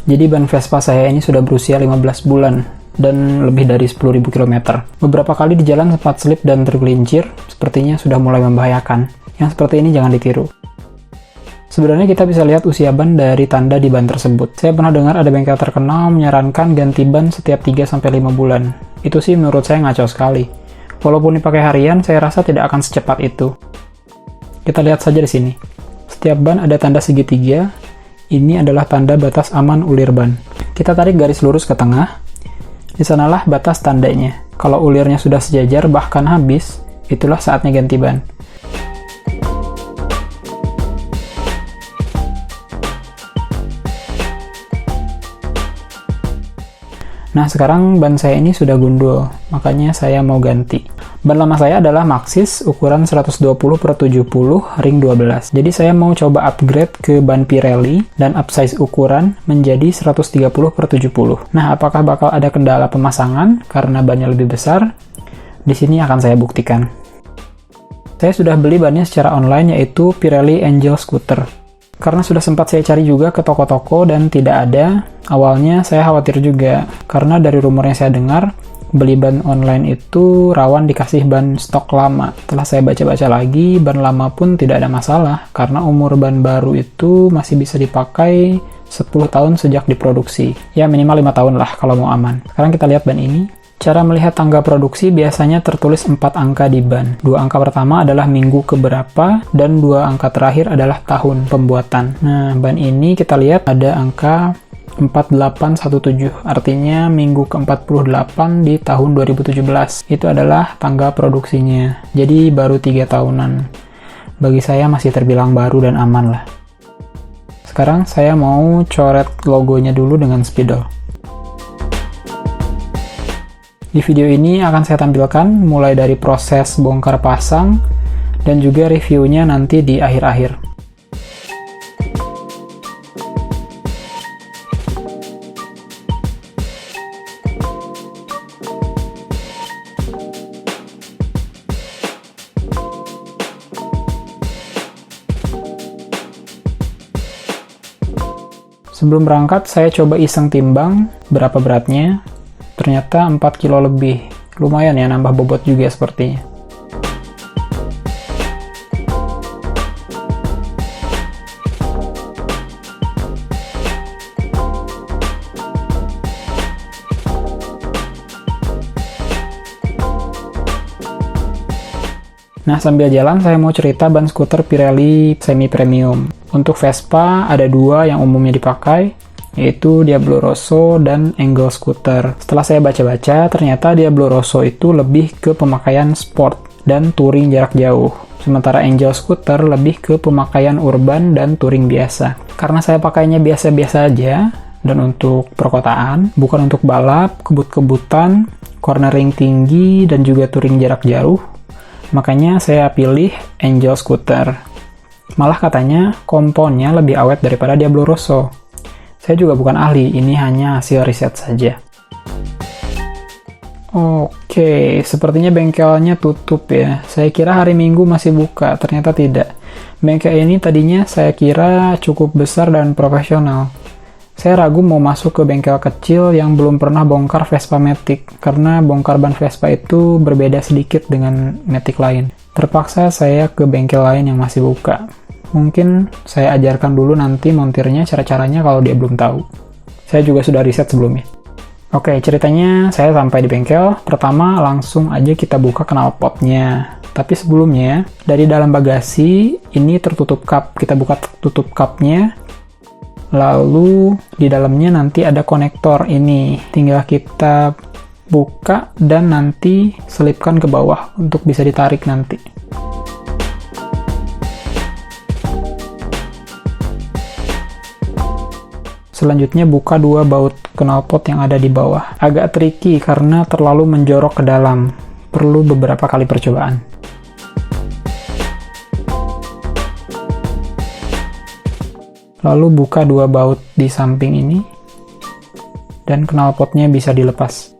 Jadi ban Vespa saya ini sudah berusia 15 bulan dan lebih dari 10.000 km. Beberapa kali di jalan sempat slip dan tergelincir, sepertinya sudah mulai membahayakan. Yang seperti ini jangan ditiru. Sebenarnya kita bisa lihat usia ban dari tanda di ban tersebut. Saya pernah dengar ada bengkel terkenal menyarankan ganti ban setiap 3-5 bulan. Itu sih menurut saya ngaco sekali. Walaupun dipakai harian, saya rasa tidak akan secepat itu. Kita lihat saja di sini. Setiap ban ada tanda segitiga. Ini adalah tanda batas aman ulir ban. Kita tarik garis lurus ke tengah. Di sanalah batas tandanya. Kalau ulirnya sudah sejajar bahkan habis, itulah saatnya ganti ban. Nah, sekarang ban saya ini sudah gundul, makanya saya mau ganti. Ban lama saya adalah Maxxis ukuran 120/70 ring 12. Jadi saya mau coba upgrade ke ban Pirelli dan upsize ukuran menjadi 130/70. Nah, apakah bakal ada kendala pemasangan karena bannya lebih besar? Di sini akan saya buktikan. Saya sudah beli bannya secara online, yaitu Pirelli Angel Scooter. Karena sudah sempat saya cari juga ke toko-toko dan tidak ada, awalnya saya khawatir juga. Karena dari rumor yang saya dengar, beli ban online itu rawan dikasih ban stok lama. Setelah saya baca-baca lagi, ban lama pun tidak ada masalah. Karena umur ban baru itu masih bisa dipakai 10 tahun sejak diproduksi. Ya minimal 5 tahun lah kalau mau aman. Sekarang kita lihat ban ini. Cara melihat tanggal produksi biasanya tertulis 4 angka di ban. 2 angka pertama adalah minggu keberapa, dan 2 angka terakhir adalah tahun pembuatan. Nah, ban ini kita lihat ada angka 4817, artinya minggu ke-48 di tahun 2017. Itu adalah tanggal produksinya. Jadi baru 3 tahunan. Bagi saya masih terbilang baru dan aman lah. Sekarang saya mau coret logonya dulu dengan spidol. Di video ini akan saya tampilkan mulai dari proses bongkar pasang dan juga reviewnya nanti di akhir-akhir. Sebelum berangkat, saya coba iseng timbang berapa beratnya. Ternyata 4 kilo lebih. Lumayan ya, nambah bobot juga sepertinya. Nah, sambil jalan saya mau cerita ban skuter Pirelli semi premium. Untuk Vespa ada 2 yang umumnya dipakai, yaitu Diablo Rosso dan Angel Scooter. Setelah saya baca-baca, ternyata Diablo Rosso itu lebih ke pemakaian sport dan touring jarak jauh. Sementara Angel Scooter lebih ke pemakaian urban dan touring biasa. Karena saya pakainya biasa-biasa aja, dan untuk perkotaan, bukan untuk balap, kebut-kebutan, cornering tinggi, dan juga touring jarak jauh, makanya saya pilih Angel Scooter. Malah katanya komponnya lebih awet daripada Diablo Rosso. Saya juga bukan ahli, ini hanya hasil riset saja. Oke, sepertinya bengkelnya tutup ya. Saya kira hari Minggu masih buka, ternyata tidak. Bengkel ini tadinya saya kira cukup besar dan profesional. Saya ragu mau masuk ke bengkel kecil yang belum pernah bongkar Vespa Matic, karena bongkar ban Vespa itu berbeda sedikit dengan Matic lain. Terpaksa saya ke bengkel lain yang masih buka. Mungkin saya ajarkan dulu nanti montirnya cara-caranya kalau dia belum tahu. Saya juga sudah riset sebelumnya. Oke, ceritanya saya sampai di bengkel. Pertama, langsung aja kita buka knalpotnya. Tapi sebelumnya, dari dalam bagasi, ini tertutup kap. Kita buka tutup kapnya. Lalu, di dalamnya nanti ada konektor ini. Tinggal kita buka dan nanti selipkan ke bawah untuk bisa ditarik nanti. Selanjutnya buka 2 baut knalpot yang ada di bawah. Agak tricky karena terlalu menjorok ke dalam. Perlu beberapa kali percobaan. Lalu buka 2 baut di samping ini. Dan knalpotnya bisa dilepas.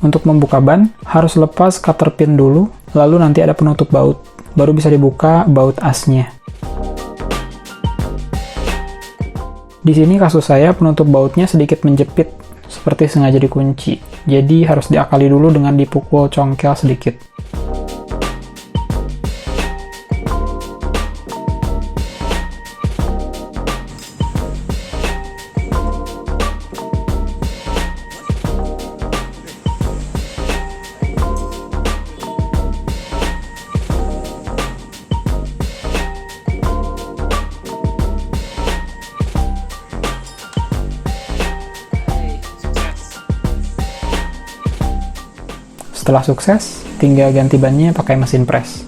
Untuk membuka ban, harus lepas cutter pin dulu, lalu nanti ada penutup baut. Baru bisa dibuka baut asnya. Di sini kasus saya penutup bautnya sedikit menjepit, seperti sengaja dikunci. Jadi harus diakali dulu dengan dipukul congkel sedikit. Setelah sukses, tinggal ganti bannya pakai mesin press.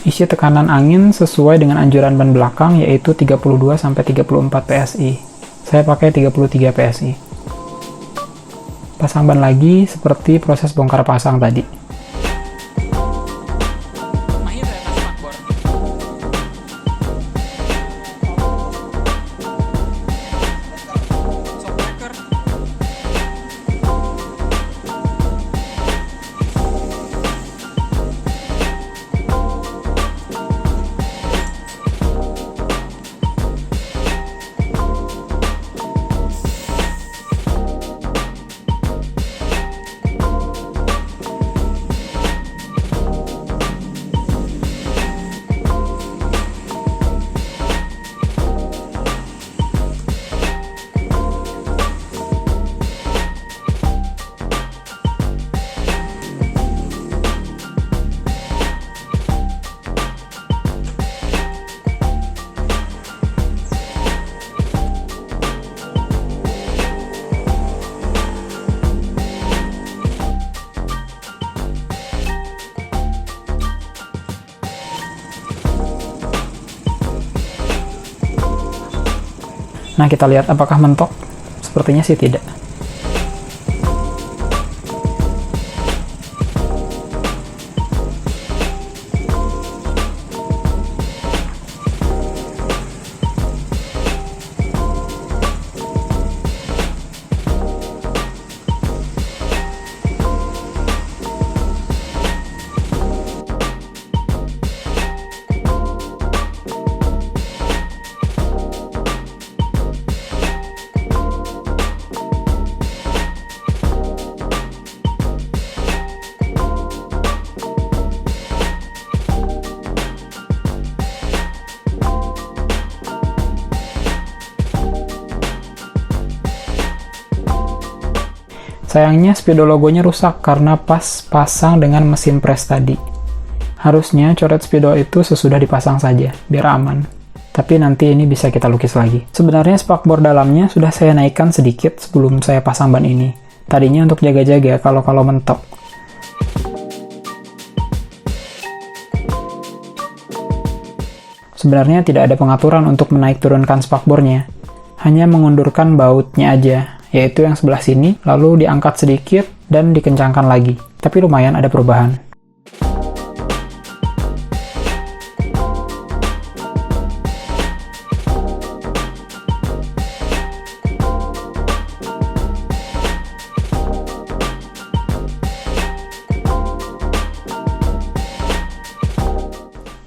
Isi tekanan angin sesuai dengan anjuran ban belakang, yaitu 32-34 PSI. Saya pakai 33 PSI. Pasang ban lagi seperti proses bongkar pasang tadi. Nah, kita lihat apakah mentok. Sepertinya sih tidak. Sayangnya spidol logonya rusak karena pas pasang dengan mesin press tadi. Harusnya coret spidol itu sesudah dipasang saja, biar aman. Tapi nanti ini bisa kita lukis lagi. Sebenarnya spakbor dalamnya sudah saya naikkan sedikit sebelum saya pasang ban ini. Tadinya untuk jaga-jaga kalau mentok. Sebenarnya tidak ada pengaturan untuk menaik turunkan spakbornya. Hanya mengundurkan bautnya aja, yaitu yang sebelah sini, lalu diangkat sedikit dan dikencangkan lagi. tapi lumayan ada perubahan.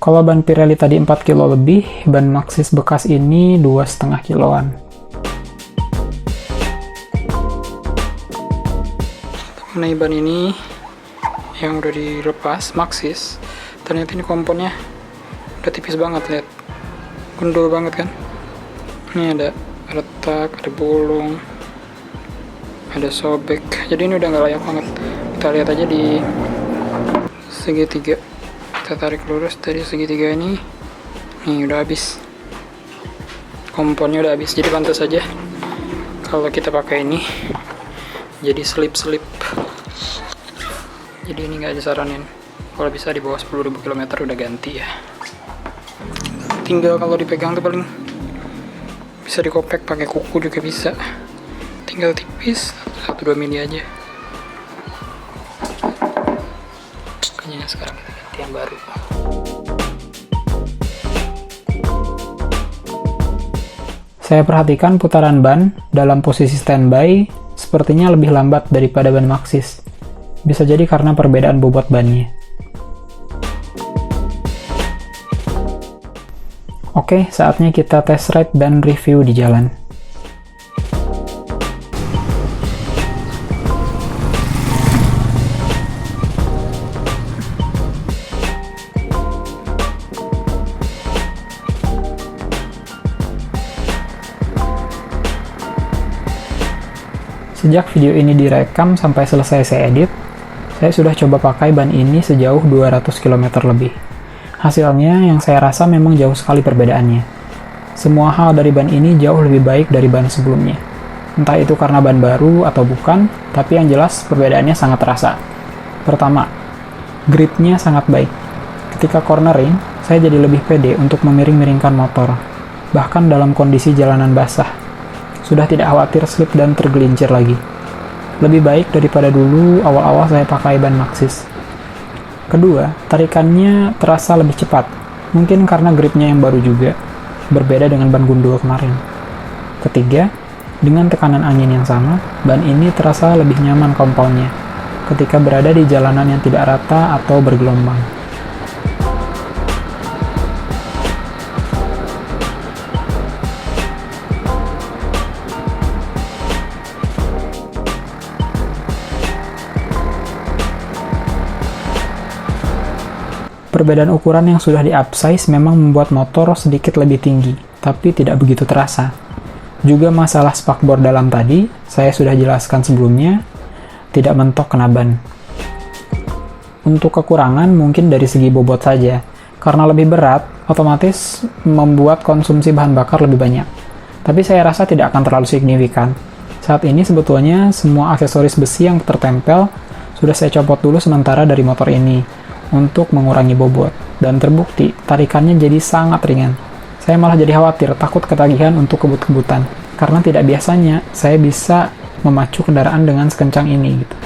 Kalau ban Pirelli tadi 4 kilo lebih, ban Maxxis bekas ini 2,5 kiloan. Mengenai ban ini yang udah dilepas Maxxis, ternyata ini komponnya udah tipis banget, lihat, gundul banget kan. Ini ada retak, ada bolong, ada sobek, jadi ini udah nggak layak banget. Kita lihat aja di segitiga, kita tarik lurus dari segitiga ini, nih udah habis, komponnya udah habis. Jadi pantas saja kalau kita pakai ini jadi selip-selip. Jadi ini nggak disaranin, kalau bisa di bawah 10.000 km udah ganti ya. Tinggal kalau dipegang tuh paling bisa dikopek pakai kuku juga bisa, tinggal tipis 1-2 mili aja. Kayaknya sekarang kita ganti yang baru. Saya perhatikan putaran ban dalam posisi standby sepertinya lebih lambat daripada ban Maxxis. Bisa jadi karena perbedaan bobot bannya. Oke, saatnya kita test ride dan review di jalan. Sejak video ini direkam sampai selesai saya edit, saya sudah coba pakai ban ini sejauh 200 km lebih. Hasilnya yang saya rasa memang jauh sekali perbedaannya. Semua hal dari ban ini jauh lebih baik dari ban sebelumnya. Entah itu karena ban baru atau bukan, tapi yang jelas perbedaannya sangat terasa. Pertama, gripnya sangat baik. Ketika cornering, saya jadi lebih pede untuk memiring-miringkan motor, bahkan dalam kondisi jalanan basah. Sudah tidak khawatir slip dan tergelincir lagi. Lebih baik daripada dulu awal-awal saya pakai ban Maxxis. Kedua, tarikannya terasa lebih cepat. Mungkin karena gripnya yang baru juga, berbeda dengan ban gundul kemarin. Ketiga, dengan tekanan angin yang sama, ban ini terasa lebih nyaman kompoundnya ketika berada di jalanan yang tidak rata atau bergelombang. Perbedaan ukuran yang sudah di-upsize memang membuat motor sedikit lebih tinggi, tapi tidak begitu terasa. Juga masalah spakbor dalam tadi, saya sudah jelaskan sebelumnya, tidak mentok kena ban. Untuk kekurangan mungkin dari segi bobot saja, karena lebih berat, otomatis membuat konsumsi bahan bakar lebih banyak. Tapi saya rasa tidak akan terlalu signifikan. Saat ini sebetulnya semua aksesoris besi yang tertempel sudah saya copot dulu sementara dari motor ini, untuk mengurangi bobot, dan terbukti tarikannya jadi sangat ringan. Saya malah jadi khawatir, takut ketagihan untuk kebut-kebutan, karena tidak biasanya saya bisa memacu kendaraan dengan sekencang ini gitu.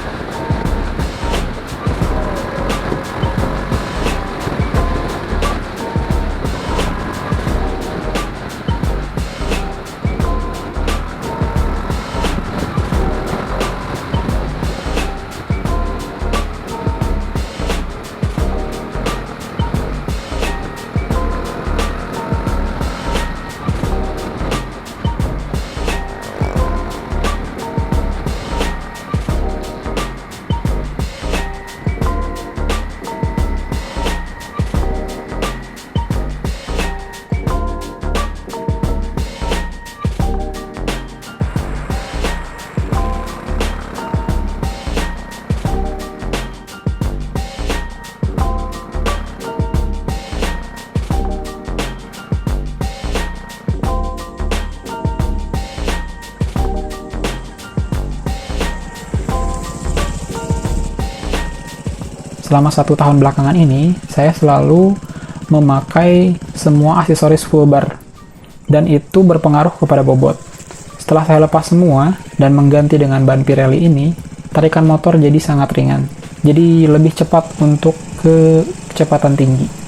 Selama 1 tahun belakangan ini, saya selalu memakai semua aksesoris full bar, dan itu berpengaruh kepada bobot. Setelah saya lepas semua dan mengganti dengan ban Pirelli ini, tarikan motor jadi sangat ringan. jadi lebih cepat untuk ke kecepatan tinggi.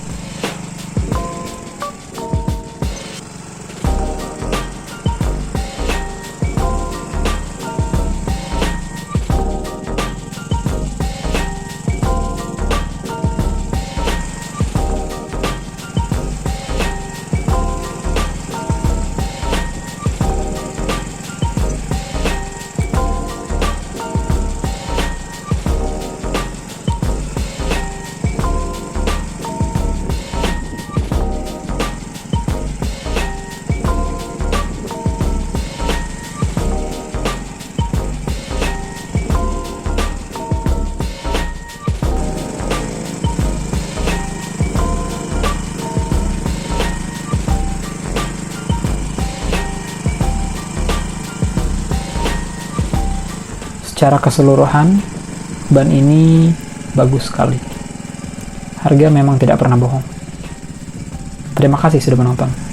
Secara keseluruhan, ban ini bagus sekali. Harga memang tidak pernah bohong. Terima kasih sudah menonton.